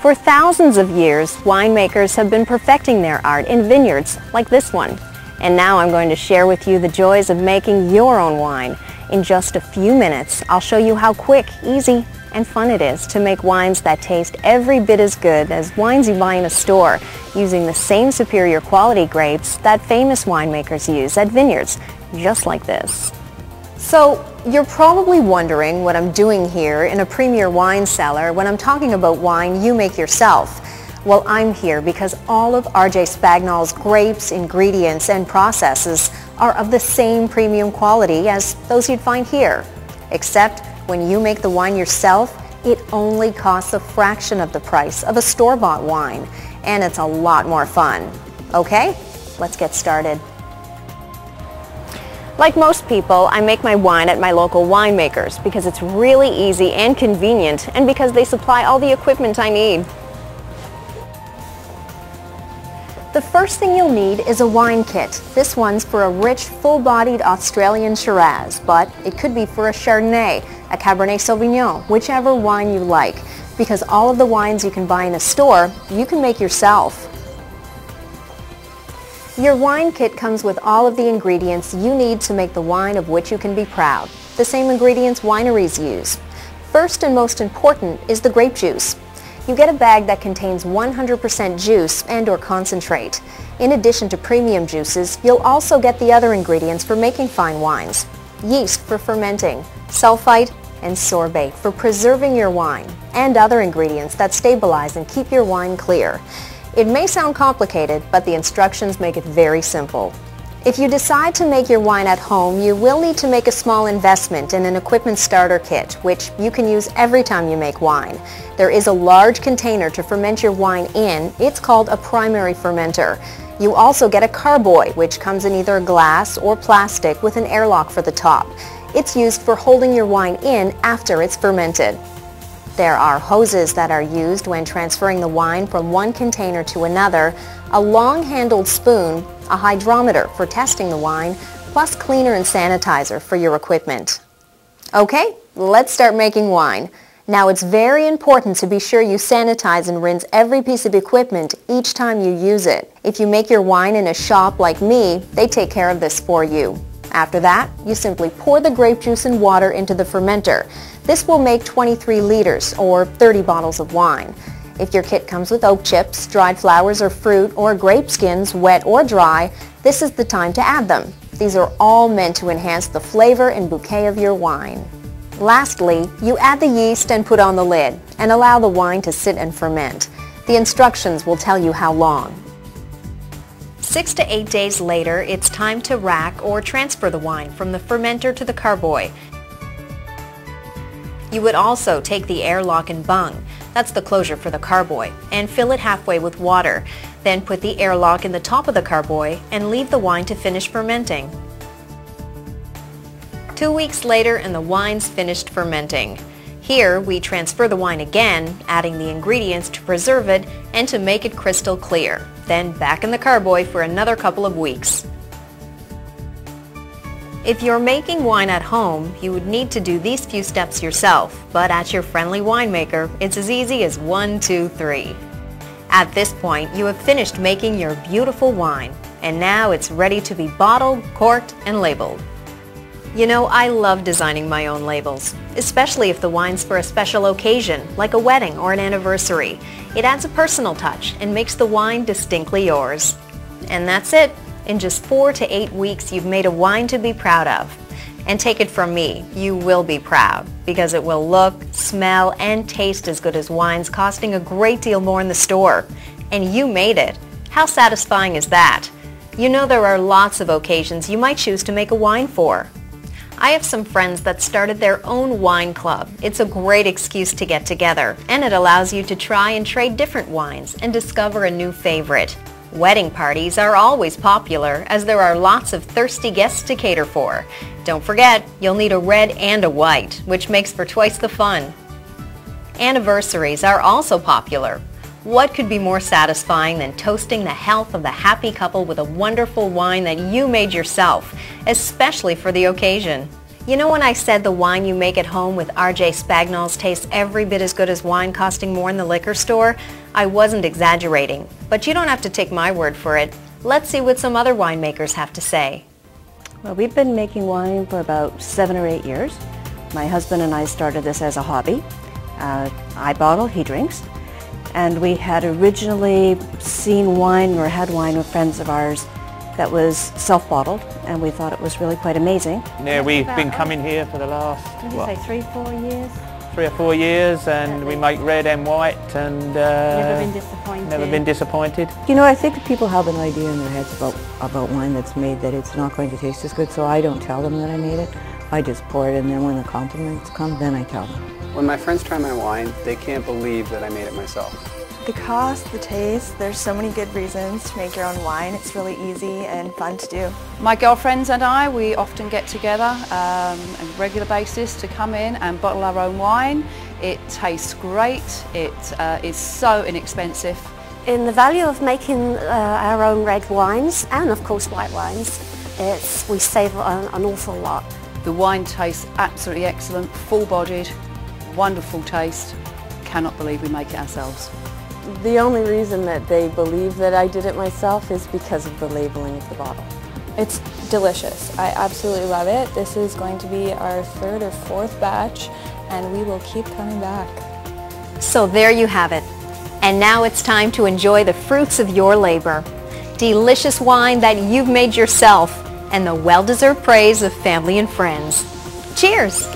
For thousands of years, winemakers have been perfecting their art in vineyards like this one. And now I'm going to share with you the joys of making your own wine. In just a few minutes, I'll show you how quick, easy, and fun it is to make wines that taste every bit as good as wines you buy in a store, using the same superior quality grapes that famous winemakers use at vineyards, just like this. So, you're probably wondering what I'm doing here in a premier wine cellar when I'm talking about wine you make yourself. Well, I'm here because all of RJ Spagnol's grapes, ingredients, and processes are of the same premium quality as those you'd find here. Except when you make the wine yourself, it only costs a fraction of the price of a store-bought wine, and it's a lot more fun. Okay, let's get started. Like most people, I make my wine at my local winemakers because it's really easy and convenient, and because they supply all the equipment I need. The first thing you'll need is a wine kit. This one's for a rich, full-bodied Australian Shiraz, but it could be for a Chardonnay, a Cabernet Sauvignon, whichever wine you like, because all of the wines you can buy in a store, you can make yourself. Your wine kit comes with all of the ingredients you need to make the wine of which you can be proud, the same ingredients wineries use. First and most important is the grape juice. You get a bag that contains 100% juice and/or concentrate. In addition to premium juices, you'll also get the other ingredients for making fine wines: yeast for fermenting, sulfite, and sorbate for preserving your wine, and other ingredients that stabilize and keep your wine clear. It may sound complicated, but the instructions make it very simple. If you decide to make your wine at home, you will need to make a small investment in an equipment starter kit, which you can use every time you make wine. There is a large container to ferment your wine in. It's called a primary fermenter. You also get a carboy, which comes in either glass or plastic with an airlock for the top. It's used for holding your wine in after it's fermented. There are hoses that are used when transferring the wine from one container to another, a long-handled spoon, a hydrometer for testing the wine, plus cleaner and sanitizer for your equipment. Okay, let's start making wine. Now, it's very important to be sure you sanitize and rinse every piece of equipment each time you use it. If you make your wine in a shop like me, they take care of this for you. After that, you simply pour the grape juice and water into the fermenter. This will make 23 liters, or 30 bottles of wine. If your kit comes with oak chips, dried flowers or fruit, or grape skins, wet or dry, this is the time to add them. These are all meant to enhance the flavor and bouquet of your wine. Lastly, you add the yeast and put on the lid, and allow the wine to sit and ferment. The instructions will tell you how long. 6 to 8 days later, it's time to rack or transfer the wine from the fermenter to the carboy. You would also take the airlock and bung, that's the closure for the carboy, and fill it halfway with water. Then put the airlock in the top of the carboy and leave the wine to finish fermenting. 2 weeks later and the wine's finished fermenting. Here we transfer the wine again, adding the ingredients to preserve it and to make it crystal clear. Then back in the carboy for another couple of weeks. If you're making wine at home, you would need to do these few steps yourself, but at your friendly winemaker, it's as easy as 1, 2, 3. At this point, you have finished making your beautiful wine, and now it's ready to be bottled, corked, and labeled. You know, I love designing my own labels, especially if the wine's for a special occasion, like a wedding or an anniversary. It adds a personal touch and makes the wine distinctly yours. And that's it. In just 4 to 8 weeks, you've made a wine to be proud of. And take it from me, you will be proud, because it will look, smell, and taste as good as wines costing a great deal more in the store. And you made it. How satisfying is that? You know, there are lots of occasions you might choose to make a wine for. I have some friends that started their own wine club. It's a great excuse to get together, and it allows you to try and trade different wines and discover a new favorite. Wedding parties are always popular, as there are lots of thirsty guests to cater for. Don't forget, you'll need a red and a white, which makes for twice the fun. Anniversaries are also popular. What could be more satisfying than toasting the health of the happy couple with a wonderful wine that you made yourself, especially for the occasion? You know when I said the wine you make at home with RJS Bagnols tastes every bit as good as wine costing more in the liquor store? I wasn't exaggerating, but you don't have to take my word for it. Let's see what some other winemakers have to say. Well, we've been making wine for about 7 or 8 years. My husband and I started this as a hobby. I bottle, he drinks. And we had originally seen wine or had wine with friends of ours that was self-bottled, and we thought it was really quite amazing. Yeah, we've been coming here for the last, What did you say, 3 or 4 years? 3 or 4 years, and we make red and white, and Never been disappointed. never been disappointed. You know, I think that people have an idea in their heads about wine that's made that it's not going to taste as good, so I don't tell them that I made it. I just pour it, and then when the compliments come, then I tell them. When my friends try my wine, they can't believe that I made it myself. The cost, the taste, there's so many good reasons to make your own wine. It's really easy and fun to do. My girlfriends and I, we often get together on a regular basis to come in and bottle our own wine. It tastes great, it is so inexpensive. In the value of making our own red wines, and of course white wines, we save an awful lot. The wine tastes absolutely excellent, full-bodied, wonderful taste. Cannot believe we make it ourselves. The only reason that they believe that I did it myself is because of the labeling of the bottle. It's delicious. I absolutely love it. This is going to be our 3rd or 4th batch, and we will keep coming back. So there you have it. And now it's time to enjoy the fruits of your labor. Delicious wine that you've made yourself, and the well-deserved praise of family and friends. Cheers!